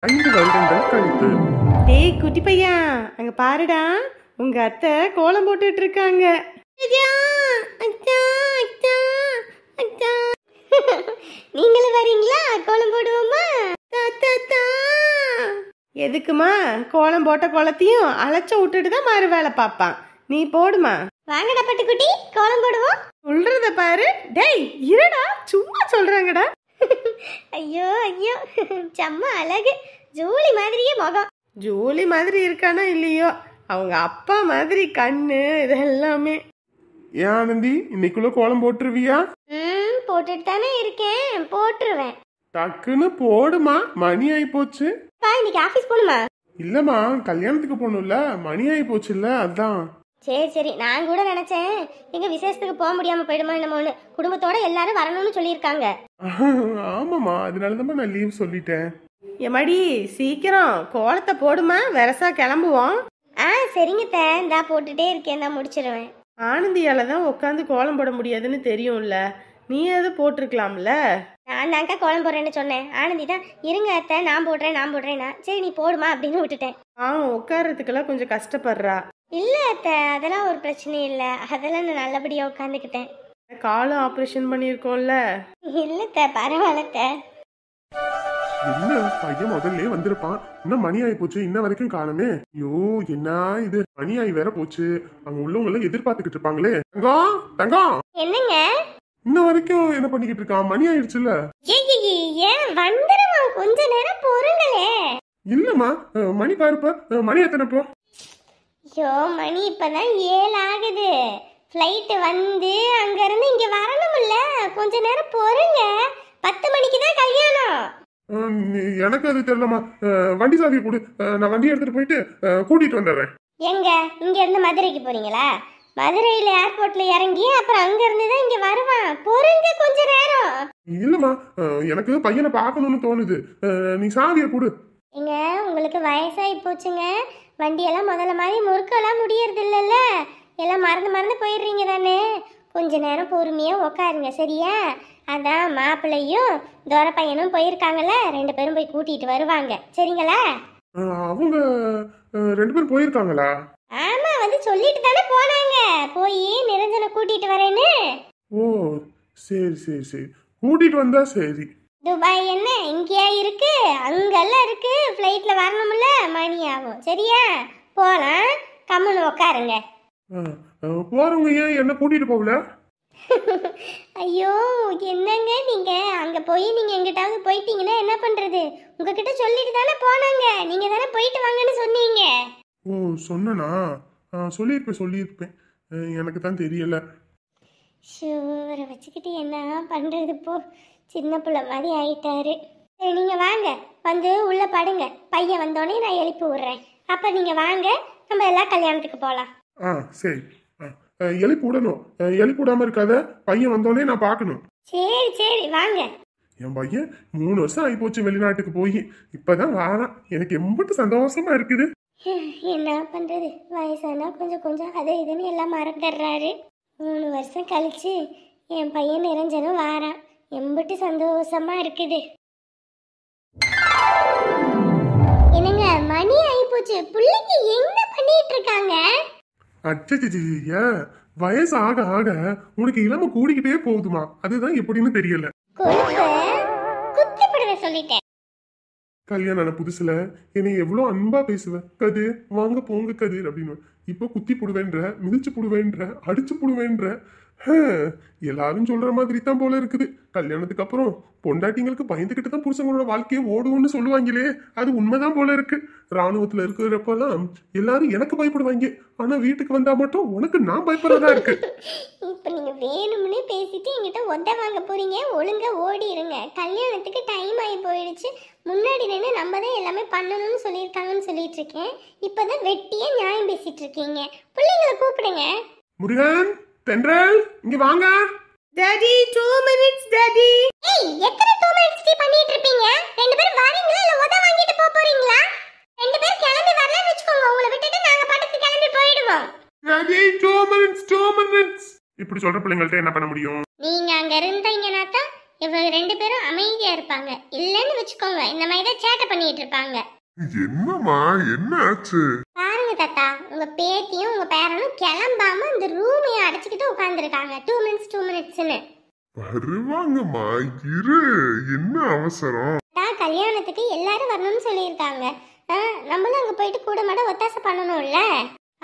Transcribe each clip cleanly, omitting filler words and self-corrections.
5 வருடங்கள் கழித்து. டேய் குட்டி பையா, அங்க பாருடா, உங்க அத்தை கோலம் போட்டுட்டு இருக்காங்க. நீங்களும் வரீங்களா? கோலம் போடுவோமா? எதுக்குமா? கோலம் போட்ட கோலத்தையும் அழைச்ச விட்டுட்டு தான் மறு வேலை பார்ப்பான். நீ போடுமா. வாங்கடா பட்டுக்குட்டி, கோலம் போடுவோம். சொல்றத பாரு. டேய் இருடா, சும்மா சொல்றாங்கடா. ஐயோ ஐயோ, செம்ம அழகு, ஜூலி மாதிரியே முகம். ஜூலி மாதிரி இருக்கானோ இல்லையோ, அவங்க அப்பா மாதிரி கண்ணு இதெல்லாமே. ஏன் ஆனந்தி, இன்னைக்குள்ள கோலம் போட்டுருவியா? போட்டுட்டு தானே இருக்கேன், போட்டுருவேன். டக்குன்னு போடுமா, மணி ஆயி போச்சு. இன்னைக்கு ஆபீஸ் போகணுமா? இல்லம்மா, கல்யாணத்துக்கு போகணும்ல, மணி ஆயி போச்சுல்ல, அதான். சரி சரி, நான் கூட நினைச்சேன் எங்க விசேஷத்துக்கு போக முடியாம போயிடுமா என்னமோன்னு. குடும்பத்தோட எல்லாரும் வரணும்னு சொல்லியிருக்காங்க. ஆமாம்மா, அதனாலதான் நான் லீவ் சொல்லிட்டேன். எம்மாடி சீக்கிரம் கோலத்தை போடுமா, வெரசா கிளம்புவோம். சரிங்க இந்தா போட்டுட்டே இருக்கேன், நான் முடிச்சிருவேன். ஆனந்தியால தான் உட்காந்து கோலம் போட முடியாதுன்னு தெரியும்ல, நீ எது போட்டிருக்கலாம்ல. நான் தாங்க கோலம் போடுறேன்னு சொன்னேன். ஆனந்தி தான் இருங்க அத்தை நான் போடுறேன்னா சரி நீ போடுமா அப்படின்னு விட்டுட்டேன். உட்கார்றதுக்கெல்லாம் கொஞ்சம் கஷ்டப்படுறா. இல்ல அத்தை, அதெல்லாம் ஒரு பிரச்சனை இல்ல, அதெல்லாம் நான் நல்லபடியா உட்காந்துக்கிட்டேன். காலும் ஆபரேஷன் பண்ணிருக்கோம்ல. இல்ல பரவாயில்ல. என்ன பையன் முதல்ல வந்திருப்பான், இன்னும் மணி ஆயி போச்சு, இன்ன வரைக்கும் காணுமே. ஐயோ என்ன இது, மணி ஆயி வேற போச்சு. அங்க உள்ளவங்க எல்லாம் எதிர்பார்த்துக்கிட்டு இருப்பாங்களே. தங்கம் தங்கம், என்னங்க இன்ன வரைக்கும் என்ன பண்ணிக்கிட்டு இருக்கான்? மணி ஆயிடுச்சுல. ஏன் வந்துருமா, கொஞ்ச நேரம் பொறுங்களே. இல்லம்மா, மணி பாருப்ப, மணி எத்தனைப்போ? ஐயோ மணி இப்பதான் 7 ஆகுது. ஃப்ளைட் வந்து அங்க இருந்து இங்க வரணும்ல, கொஞ்ச நேரம் பொறுங்க. 10 மணிக்கு தான் கல்யாணம். எனக்கு அது தெரியலமா, வண்டி சாவி கொடு, நான் வண்டி எடுத்துட்டு போயிட்டு கூட்டிட்டு வந்துடுறேன். எங்க இங்க இருந்து மதுரைக்கு போறீங்களா? மதுரையில ஏர்போர்ட்ல இறங்கி அப்புறம் அங்க இருந்து தான் இங்க வருவான். பொறுங்க கொஞ்ச நேரம். இல்லம்மா, எனக்கு பையனை பார்க்கணும்னு தோணுது, நீ சாவியை கொடு. எங்க உங்களுக்கு வயசாகி போச்சுங்க, வண்டியெல்லாம் முதல்ல மாதிரி முறுக்கெல்லாம் முடியறது இல்லைல்ல, எல்லாம் மறந்து போயிடுறீங்க தானே. கொஞ்ச நேரம் பொறுமையா உக்காருங்க சரியா? அதான் மாப்பிள்ளையும் தோர பையனும் போயிருக்காங்கல்ல, 2 பேரும் போய் கூட்டிட்டு வருவாங்க சரிங்களா? அவங்க 2 பேரும் போயிருக்காங்களா? ஆமா, வந்து சொல்லிட்டு தானே போனாங்க, போய் நிரஞ்சனை கூட்டிட்டு வரேன்னு. ஓ சரி சரி சரி, கூட்டிட்டு வந்தா சரி. துபாய் என்ன இங்கேயா இருக்கு, அங்கெல்லாம் இருக்கு. ஃப்ளைட்ல வரணும்ல, மணி ஆகும் சரியா? போலாம், கம்முன்னு உக்காருங்க. போறவங்க ஏன் என்ன கூட்டிட்டு போகல? ஐயோ என்னங்க நீங்க, அங்க போய் நீங்க எங்கிட்டாவது போயிட்டீங்கன்னா என்ன பண்றது? உங்ககிட்ட சொல்லிட்டு தானே போனாங்க, நீங்க தானே போயிட்டு வாங்கன்னு சொன்னீங்க. ஓ சொன்னா, சொல்லியிருப்பேன், எனக்கு தான் தெரியல. ஷூரை வச்சுக்கிட்டு என்ன பண்றது போ, சின்ன பிள்ளை மாதிரி ஆயிட்டாரு. சரி நீங்க வாங்க, வந்து உள்ள படுங்க, பையன் வந்தோடனே நான் எழுப்பி விடுறேன். அப்ப நீங்க வாங்க, நம்ம எல்லாம் கல்யாணத்துக்கு போலாம். சரி, எழுப்பி விடணும், எழுப்பி விடாம இருக்காத, பையன் வந்தோடனே நான் பார்க்கணும். சரி சரி வாங்க. என் பையன் 3 வருஷம் ஆகி போச்சு வெளிநாட்டுக்கு போய், இப்பதான் வாரான். எனக்கு எம்பிட்டு சந்தோஷமா இருக்குது. என்ன பண்றது, வயசானா கொஞ்சம் அதை இதுன்னு எல்லாம் மறந்துடுறாரு. 3 வருஷம் கழிச்சு என் பையன் நிரஞ்சனும் வாரான், எம்பிட்டு சந்தோஷமா இருக்குது. என்னங்க மணி ஆகி போச்சு, பிள்ளைங்க என்ன பண்ணிட்டு இருக்காங்க? அச்சச்ச, வயசு ஆக ஆக உனக்கு இளம கூடிக்கிட்டே போகுதுமா, அதுதான் எப்படின்னு தெரியல. குத்தி படுவ சொல்லிட்டேன். கல்யாணம் ஆன புதுசுல என்னை எவ்வளவு அன்பா பேசுவேன், கதிர் வாங்க போங்க கதிர் அப்படின்னு. இப்போ குத்தி புடுவேன்ற, மிதிச்சு புடுவேன்ற, அடிச்சு புடுவேன்ற. எல்லாரும் சொல்ற மாதிரி தான் போல இருக்குது. கல்யாணத்துக்கு அப்புறம் பொண்டாட்டிங்களுக்கு பயந்துகிட்டு தான் புருஷங்களோட வாழ்க்கையை ஓடுவோம்னு சொல்லுவாங்களே, அது உண்மைதான் போல இருக்கு. ராணுவத்துல இருக்கிறப்பெல்லாம் எல்லாரும் எனக்கு பயப்படுவாங்க, ஆனா வீட்டுக்கு வந்தா மட்டும் உனக்கு நான் பயப்படுறதா இருக்கு. இப்ப நீங்க வேணும்னே பேசிட்டு என்கிட்ட ஒத்த வாங்க போறீங்க, ஒழுங்கா ஓடிடுங்க. கல்யாணத்துக்கு டைம் ஆகி போயிடுச்சு, முன்னாடி நின்று நம்ம தான் எல்லாமே பண்ணணும்னு சொல்லியிருக்காங்கன்னு சொல்லிட்டு இருக்கேன். இப்பதான் வெட்டியே நியாயம் பேசிட்டு இருக்கீங்க. பிள்ளைங்களை கூப்பிடுங்க. முருகன், தென்றல், இங்க வாங்க. Daddy 2 minutes daddy. ஏய் எத்தனை 2 minutes டீ பண்ணிட்டு இருப்பீங்க? 2 பேரும் வரீங்களா இல்ல உத வாங்கிட்டு போறீங்களா? 2 பேரும் கிளம்பி வரலன்னு வெச்சுக்கோங்க, உங்களை விட்டுட்டு நாங்க பாட்டுக்கு கிளம்பி போய்டுவோம். Daddy 2 minutes. இப்படி சொல்ற பிள்ளைங்கள்ட்ட என்ன பண்ண முடியும்? நீங்க அங்க இருந்தீங்கன்னா தான் இவங்க 2 பேரும் அமைதியா இருப்பாங்க. இல்லன்னு வச்சுக்கோங்க இந்த மாதிரி தான் சேட்டை பண்ணிட்டு இருப்பாங்க. என்னம்மா என்ன ஆச்சு? பாருங்க தாத்தா, உங்க பேத்தியும் உங்க பேரனும் கிளம்பாம இந்த ரூமையும் அடைச்சிக்கிட்டு உட்கார்ந்துருக்காங்க. 2 மினிட்ஸ்னு. வருவாங்கம்மா, இரு, என்ன அவசரம்? கல்யாணத்துக்கு எல்லாரும் வரணும்னு சொல்லியிருக்காங்க. நம்மளும் அங்க போயிட்டு கூட மாட ஒத்தாசை பண்ணணும்ல.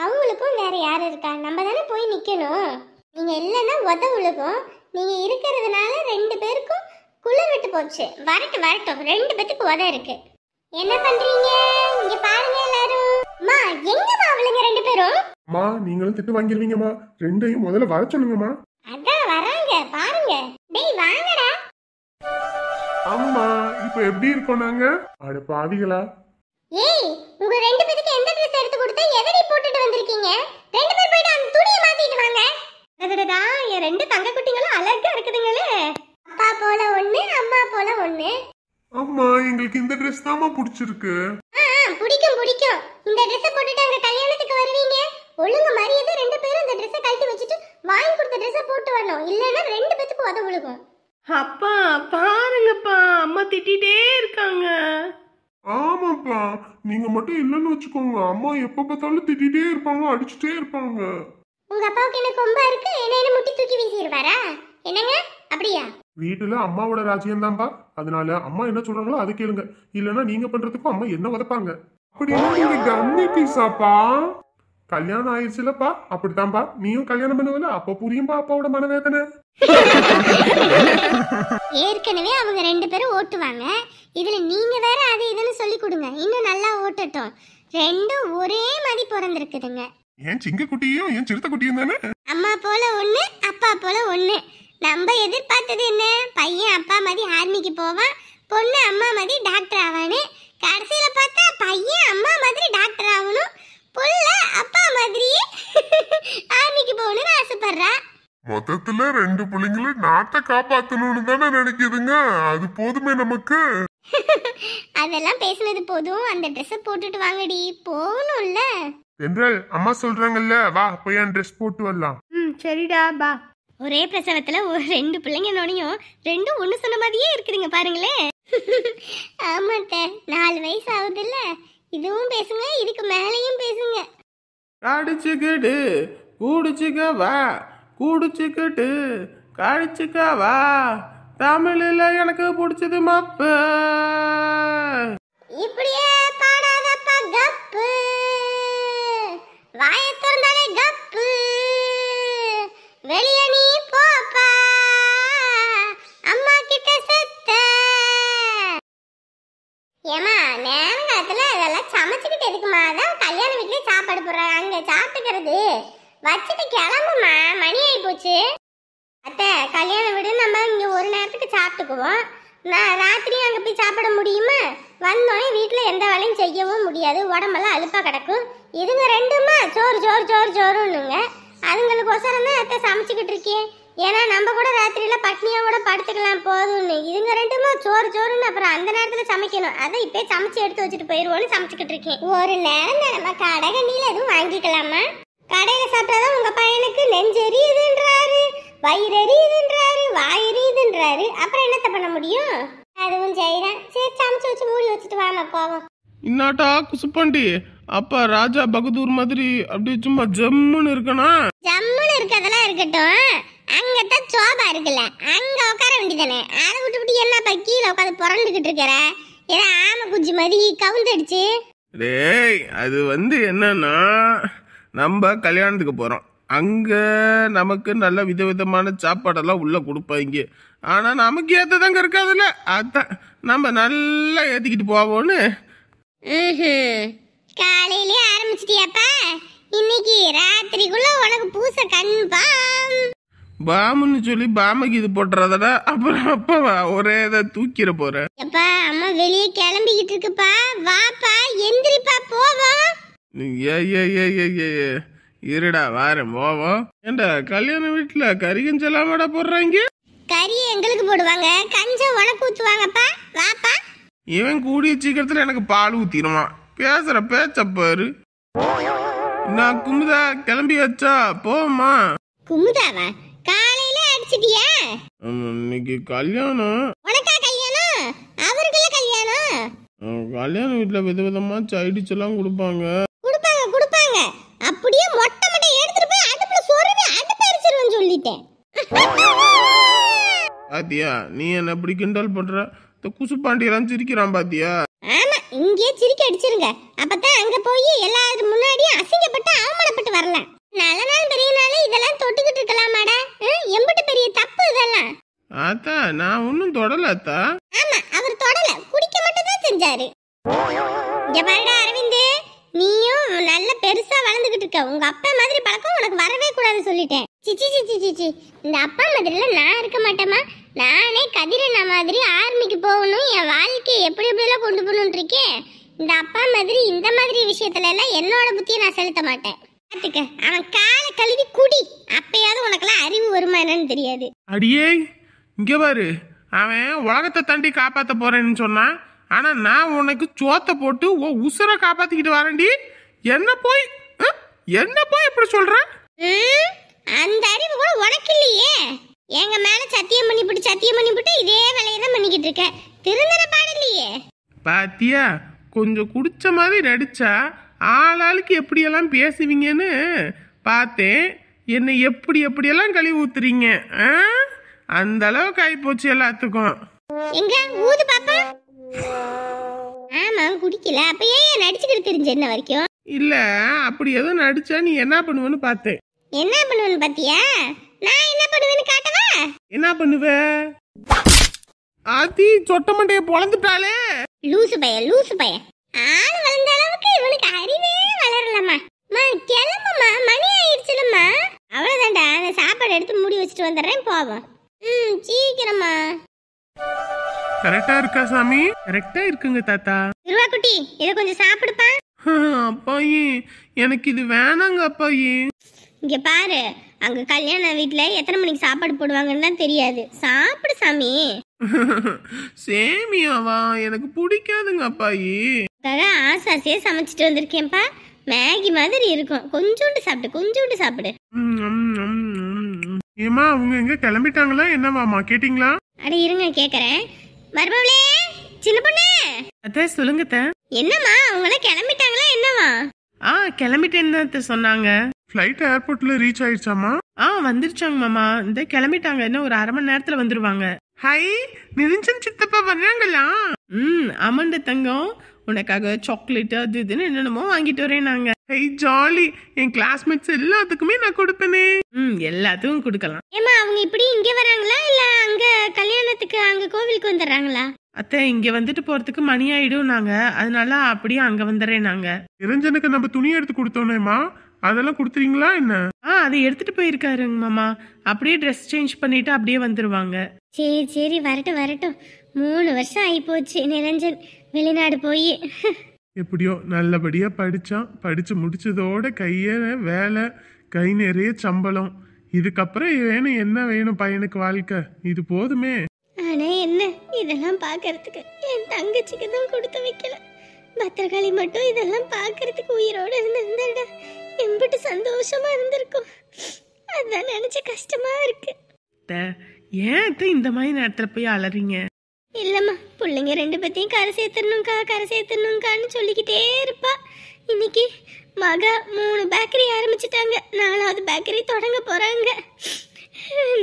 அவங்களுக்கும் வேற யாரு இருக்கா? நம்ம தானே போய் நிக்கணும். நீங்க இல்லைன்னா உதவுலுக்கும். நீங்க இருக்கிறதுனால 2 பேருக்கும் குளிர் விட்டு போச்சு. வரட்டும் 2 பேத்துக்கு உத இருக்கு. என்ன பண்றீங்க? இங்க பாருங்க எல்லாரும். அம்மா, எங்கம்மா அவளுங்க 2 பேரும்? அம்மா, நீங்களும் திட்டு வாங்கிடுவீங்கம்மா. 2ஐயும் முதல்ல வர சொல்லுங்கம்மா. அதான் வராங்க பாருங்க. டேய் வாங்கடா. அம்மா, இப்ப எப்படி இருக்கோம் நாங்க? அட பாவிகளா. ஏய், உங்க 2 பேருக்கு எந்த Dress எடுத்து கொடுத்தா எதடி போட்டுட்டு வந்திருக்கீங்க? 2 பேர் போய்ட்டு அந்த துணியை மாத்திட்டு வாங்க. அடடடா, என் 2 தங்க குட்டிங்களும் அழகா இருக்குதுங்களே. அப்பா போல ஒண்ணு, அம்மா போல ஒண்ணு. அம்மா, எங்களுக்கு இந்த Dress தாம்மா பிடிச்சிருக்கு. பிடிக்கும். இந்த Dress போட்டுட்டு அங்க கல்யாணத்துக்கு வருவீங்க. ஒழுங்கு மரியாதை 2 பேரும் இந்த Dress கழட்டி வச்சிட்டு வாங்கி கொடுத்த Dress போட்டு வரணும். இல்லன்னா 2 பேத்துக்கு உத விழுகும். அப்பா பாருங்கப்பா, அம்மா திட்டிட்டே இருக்காங்க. ஆமாப்பா, நீங்க மட்டும் இல்லைன்னு வச்சுக்கோங்க, அம்மா எப்ப பார்த்தாலும் திட்டிட்டே இருப்பாங்க, அடிச்சுட்டே இருப்பாங்க. உங்க அப்பாவுக்கு என்ன கொம்பா இருக்கு? என்ன முட்டி தூக்கி வீசிடுவாரா? என்னங்க அப்படியா? வீட்டுல அம்மாவோட ராஜ்யம் தான்ப்பா. அதனால அம்மா என்ன சொல்றாங்களோ அதை கேளுங்க. இல்லன்னா நீங்க பண்றதுக்கும் அம்மா என்ன உதப்பாங்க. அப்படின்னா நீங்க கம்மி பீஸாப்பா. கல்யாணம் ஆயிடுச்சுலப்பா, அப்படித்தான்ப்பா. நீயும் கல்யாணம் பண்ணுவல, அப்ப புரியும்பா அப்பாவோட மனவேதனை. ஏற்கனவே அவங்க 2 பேரும் ஓட்டுவாங்க. இதுல நீங்க வேற அது இதுன்னு சொல்லி கொடுங்க. இன்னும் நல்லா ஓட்டட்டும். 2 ஒரே மாதிரி பிறந்திருக்குதுங்க. என் சிங்க குட்டியும் என் சிறுத்தை குட்டியும் தானே. அம்மா போல ஒண்ணு, அப்பா போல ஒண்ணு. நம்ம எதிர்பார்த்தது என்ன? பையன் அப்பா மாதிரி ஆர்மிக்கு போவான், பொண்ணு அம்மா மாதிரி டாக்டர் ஆவானு. கடைசியில பார்த்தா பையன் அம்மா மாதிரி டாக்டர் ஆகணும், புள்ள அப்பா மாதிரியே ஆர்மிக்கு போகணும்னு ஆசைப்படுறா. மொத்தத்துல 2 பிள்ளைங்களும் நாட்டை காப்பாத்தணும்னு தானே நினைக்குதுங்க. அது போதுமே நமக்கு. அதெல்லாம் பேசுனது போதும். அந்த ட்ரெஸ் போட்டுட்டு வாங்கடி, போகணும்ல. என்றால் அம்மா சொல்றாங்கல்ல, வா போய் என் ட்ரெஸ் போட்டு வரலாம். சரிடா பா. ஒரே பிரசவத்துல ஒரு 2 பிள்ளைங்க நோனியும் 2 ஒண்ணு சொன்ன மாதிரியே இருக்குதுங்க பாருங்களேன். ஆமாட்ட, 4 வயசு ஆகுதுல்ல. இதுவும் பேசுங்க, இதுக்கு மேலையும் பேசுங்க. காடிச்சுக்கிட்டு கூடிச்சுக்க வா, கூடிச்சுக்கிட்டு காடிச்சுக்க வா, தமிழில் எனக்கு பிடிச்சது மப்பு. இப்படியே பாடாதப்பா கப்பு, வாயை திறந்தாலே கப்பு, வெளியே நீ போப்பா, அம்மா கிட்ட செத்த. ஏமா, நேரங்காலத்துல இதெல்லாம் சமைச்சுக்கிட்டு எதுக்குமா? அதான் கல்யாண வீட்லயே சாப்பாடு போடுறாங்க, அங்க சாப்பிட்டுக்கிறது. வச்சுட்டு கிளம்புமா, மணி ஆகி போச்சு. அத்தை, கல்யாண வீடு நம்ம இங்க ஒரு நேரத்துக்கு சாப்பிட்டுக்குவோம். நான் ராத்திரியும் அங்கே போய் சாப்பிட முடியுமா? வந்தோடனே வீட்டில் எந்த வேலையும் செய்யவும் முடியாது, உடம்பெல்லாம் அலுப்பாக கிடக்கும். இதுங்க 2மா சோறு சோறு சோறு சோறுன்னுங்க. அதுங்களுக்கு ஒசரம் தான் அத்தை சமைச்சிக்கிட்டு இருக்கேன். ஏன்னா நம்ம கூட ராத்திரியில் பட்னியாக கூட படுத்துக்கலாம் போதும்னு. இதுங்க 2மா சோறு சோறுன்னு அப்புறம் அந்த நேரத்தில் சமைக்கணும். அதை இப்போ சமைச்சு எடுத்து வச்சுட்டு போயிடுவோன்னு சமைச்சிக்கிட்டு இருக்கேன். ஒரு நேரம் தான் நம்ம கடை கண்ணியில் எதுவும் வாங்கிக்கலாமா? கடையில் சாப்பிட்டாதான் உங்கள் பையனுக்கு நெஞ்செரியுதுன்றாரு, வயிறு எரியுதுன்றாரு, வாய் எரியுதுன்றாரு. அப்புறம் என்னத்த பண்ண முடியும்? அதுவும் சரிதான். சரி, சமைச்சு வச்சு மூடி வச்சுட்டு வாமா போவோம். இன்னாட்டா குசுப்பாண்டி, அப்பா ராஜா பகதூர் மாதிரி அப்படியே சும்மா ஜம்முன்னு இருக்கனா? ஜம்முன்னு இருக்கதெல்லாம் இருக்கட்டும், அங்கத்தான் சோபா இருக்குல்ல, அங்க உட்கார வேண்டியதானே. அதை விட்டு என்னப்பா கீழே உட்காந்து புரண்டுகிட்டு இருக்கிற? ஏதோ ஆமை குஞ்சு மாதிரி கவுந்தடிச்சு. டேய், அது என்னன்னா, நம்ம கல்யாணத்துக்கு போறோம். அங்க நமக்கு நல்ல விதவிதமான சாப்பாடெல்லாம் உள்ள கொடுப்பாங்க. ஆனா நமக்கு ஏத்ததாங்க இருக்காதுல்ல, அதான் நம்ம நல்லா ஏத்திக்கிட்டு போவோன்னு. காலையிலே ஆரம்பிச்சிட்டியாப்பா? இன்னைக்கு ராத்திரிக்குள்ள உனக்கு பூச கண்பாம். பாமுன்னு சொல்லி பாமைக்கு இது போட்டுறதடா. அப்புறம் அப்பா ஒரே இதை தூக்கிற போற. அப்பா, அம்மா வெளியே கிளம்பிக்கிட்டு இருக்குப்பா, வாப்பா எந்திரிப்பா போவோம். ஏ இருடா வாரம் போவோம். ஏண்டா கல்யாண வீட்டுல கறி கஞ்சலாமாடா போடுறாங்க? கறி எங்களுக்கு போடுவாங்க, கஞ்சம் உனக்கு ஊத்துவாங்கப்பா, வாப்பா. இவன் கூடிய சீக்கிரத்துல எனக்கு பால் ஊத்திடுவான். பேசுற பேச்ச பாரு. நான் குமுதா கிளம்பியாச்சா? போமா. குமுதாவா? காலையில அடிச்சிட்டியா? இன்னைக்கு கல்யாணம். உனக்கா கல்யாணம்? அவருக்குள்ள கல்யாணம்? கல்யாண வீட்டுல விதவிதமா சைடிஸ் எல்லாம் கொடுப்பாங்க. கொடுப்பாங்க. அப்படியே மொட்டை மட்டை எடுத்துட்டு போய் அடுப்புல சொருவி அடுப்பு எரிச்சிருவேன்னு சொல்லிட்டேன். பாத்தியா, நீ என்ன இப்படி கிண்டல் பண்ற? இந்த குசுப்பாண்டி எல்லாம் சிரிக்கிறான் பாத்தியா? ஆமா, இங்கே சிரிக்க அடிச்சிருங்க. அப்பதான் அங்க போய் எல்லாரும் முன்னாடியும் அசிங்கப்பட்டு அவமானப்பட்டு வரலாம். நல்ல நாள் பெரிய நாள் இதெல்லாம் தொட்டுக்கிட்டு இருக்கலாமாடா? எம்பிட்டு பெரிய தப்பு இதெல்லாம். ஆத்தா, நான் ஒன்னும் தொடல அத்தா. ஆமா, அவர் தொடல, குடிக்க மட்டும் தான் செஞ்சாரு. இங்க பாருடா அரவிந்த், நீயும் நல்ல பெருசா வளர்ந்துகிட்டு இருக்க. உங்க அப்பா மாதிரி பழக்கம் உனக்கு வரவே கூடாது சொல்லிட்டேன். சிச்சி சிச்சி சிச்சி, இந்த அப்பா மாதிரில நான் இருக்க மாட்டேமா. நானே கதிரண்ணா மாதிரி ஆர்மிக்கு போகணும், என் வாழ்க்கையை எப்படி எப்படியெல்லாம் கொண்டு போகணும்னு இருக்கேன். இந்த அப்பா மாதிரி இந்த மாதிரி விஷயத்துல எல்லாம் என்னோட புத்தியை நான் செலுத்த மாட்டேன். பாத்துக்க, அவன் காலை கழுவி குடி, அப்பயாவது உனக்கெல்லாம் அறிவு வருமா என்னன்னு தெரியாது. அடியே, இங்க பாரு, அவன் உலகத்தை தாண்டி காப்பாத்த போறேன்னு சொன்னான். ஆனா நான் உனக்கு சோத்த போட்டு உசுரை காப்பாத்திக்கிட்டு வரேன்டி. என்ன போய் எப்படி சொல்ற? அந்த அறிவு கூட உனக்கு இல்லையே. எங்க மேல சத்தியம் பண்ணிவிட்டு இதே வேலையை தான் பண்ணிக்கிட்டு இருக்க. திருந்தன பாடு இல்லையே. பாத்தியா, கொஞ்சம் குடிச்ச மாதிரி நடிச்சா ஆளாளுக்கு எப்படியெல்லாம் பேசுவீங்கன்னு பார்த்தேன். என்னை எப்படியெல்லாம் கழுவி ஊத்துறீங்க. அந்த அளவுக்கு ஆயிப்போச்சு எல்லாத்துக்கும். எங்க ஊது பாப்பா. ஆமா, குடிக்கல. அப்ப ஏன் நடிச்சுக்கிட்டு தெரிஞ்ச என்ன வரைக்கும்? இல்ல, அப்படி எதுவும் நடிச்சா நீ என்ன பண்ணுவேன்னு பார்த்தேன். என்ன பண்ணுவேன்னு பாத்தியா? நான் என்ன பண்ணுவேன்னு காட்டவா? என்ன பண்ணுவ? ஆத்தி, சொட்ட மண்டைய பொளந்துட்டாளே. லூசு பையன். ஆள் வளர்ந்த அளவுக்கு இவனுக்கு அறிவே வளரலம்மா. கிளம்புமா, மணி ஆயிடுச்சுலம்மா. அவ்வளவுதான்டா, அந்த சாப்பாடு எடுத்து மூடி வச்சுட்டு வந்துடுறேன், போவோம். சீக்கிரமா. கரெக்டா இருக்கா சாமி? கரெக்டா இருக்குங்க தாத்தா. குட்டி, இத கொஞ்சம் சாப்பிடுப்பா. அப்பாயி, எனக்கு இது வேணாங்க அப்பாயி. இங்க பாரு, அங்க கல்யாண வீட்டுல எத்தனை மணிக்கு சாப்பாடு போடுவாங்கன்னு தெரியாது. சாப்பிடு சாமி. சேமியாவா? எனக்கு பிடிக்காதுங்க அப்பாயி. ஆசாசியா சமைச்சிட்டு வந்திருக்கேன்ப்பா. மேகி மாதிரி இருக்கும், கொஞ்சோண்டு சாப்பிடு. ஏமா, அவங்க எங்க கிளம்பிட்டாங்களா என்னவாமா? கேட்டீங்களா? அட இருங்க, கேக்குறேன். மருமவளே, சின்ன பொண்ணு. அத்தை சொல்லுங்க. என்னம்மா, அவங்க கிளம்பிட்டாங்களா என்னவா? கிளம்பிட்டேன்னு சொன்னாங்க. ஃப்ளைட் ஏர்போர்ட்ல ரீச் ஆயிடுச்சாமா? வந்துருச்சாங்க மாமா. இந்த கிளம்பிட்டாங்க, இன்னும் ஒரு 1/2 மணி நேரத்துல வந்துருவாங்க. ஹை, நிரஞ்சன் சித்தப்பா வர்றாங்களா? ஆமாண்ட தங்கம், உனக்காக சாக்லேட் அது இதுன்னு என்னென்னமோ வாங்கிட்டு வரேன் நாங்க. High, jolly. என் கிளாஸ்மேட்ஸ் எல்லாத்துக்குமே நான் கொடுப்பேனே. எல்லாத்துக்கும் கொடுக்கலாம். ஏமா, அவங்க இப்படி இங்க வராங்களா இல்ல அங்க கல்யாணத்துக்கு அங்க கோவிலுக்கு வந்துடுறாங்களா? அத்தை, இங்க வந்துட்டு போறதுக்கு மணி ஆயிடும் நாங்க, அதனால அப்படியே அங்க வந்துடுறேன் நாங்க. நிரஞ்சனுக்கு நம்ம துணி எடுத்து கொடுத்தோனேமா, அதெல்லாம் கொடுத்துறீங்களா என்ன? அதை எடுத்துட்டு போயிருக்காருங்க மாமா. அப்படியே ட்ரெஸ் சேஞ்ச் பண்ணிட்டு அப்படியே வந்துருவாங்க. சரி, வரட்டும். 3 வருஷம் ஆகி போச்சு நிரஞ்சன் வெளிநாடு போய். எப்படியோ நல்லபடியா படிச்சான். படிச்சு முடிச்சதோட வேலை, கை நிறைய சம்பளம். இதுக்கப்புறம் என்ன வேணும் பையனுக்கு? வாழ்க்கை இது போதுமே. ஆனா என்ன, இதெல்லாம் பாக்குறதுக்கு என் தங்கச்சிக்கு தான் கொடுத்து வைக்கல. பத்திரகாளி மட்டும் இதெல்லாம் பாக்குறதுக்கு உயிரோட இருந்திருந்தாடா, எம்பிட்டு சந்தோஷமா இருந்திருக்கும். அதான் நினைச்ச கஷ்டமா இருக்கு. ஏன் இந்த மாதிரி நேரத்துல போய் அலறீங்க? இல்லம்மா, பிள்ளைங்க 2 பேத்தையும் கரை சேர்த்தணும்கான்னு சொல்லிக்கிட்டே இருப்பா. இன்னைக்கு மகா 3 பேக்கரி ஆரம்பிச்சிட்டாங்க, 4வது பேக்கரி தொடங்க போறாங்க.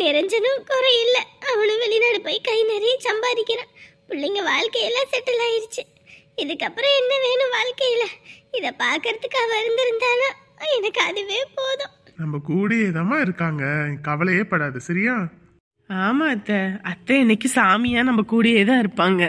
நிரஞ்சனும் குறை இல்ல, அவனும் வெளிநாடு போய் கை நிறைய சம்பாதிக்கிறான். பிள்ளைங்க வாழ்க்கையெல்லாம் செட்டில் ஆயிடுச்சு. இதுக்கப்புறம் என்ன வேணும் வாழ்க்கையில? இத பாக்குறதுக்கு அவ இருந்திருந்தானா எனக்கு அதுவே போதும். நம்ம கூடயே தான் இருக்காங்க, கவலையே படாது, சரியா? ஆமா அத்தை இன்னைக்கு சாமியா நம்ம கூடயே தான் இருப்பாங்க.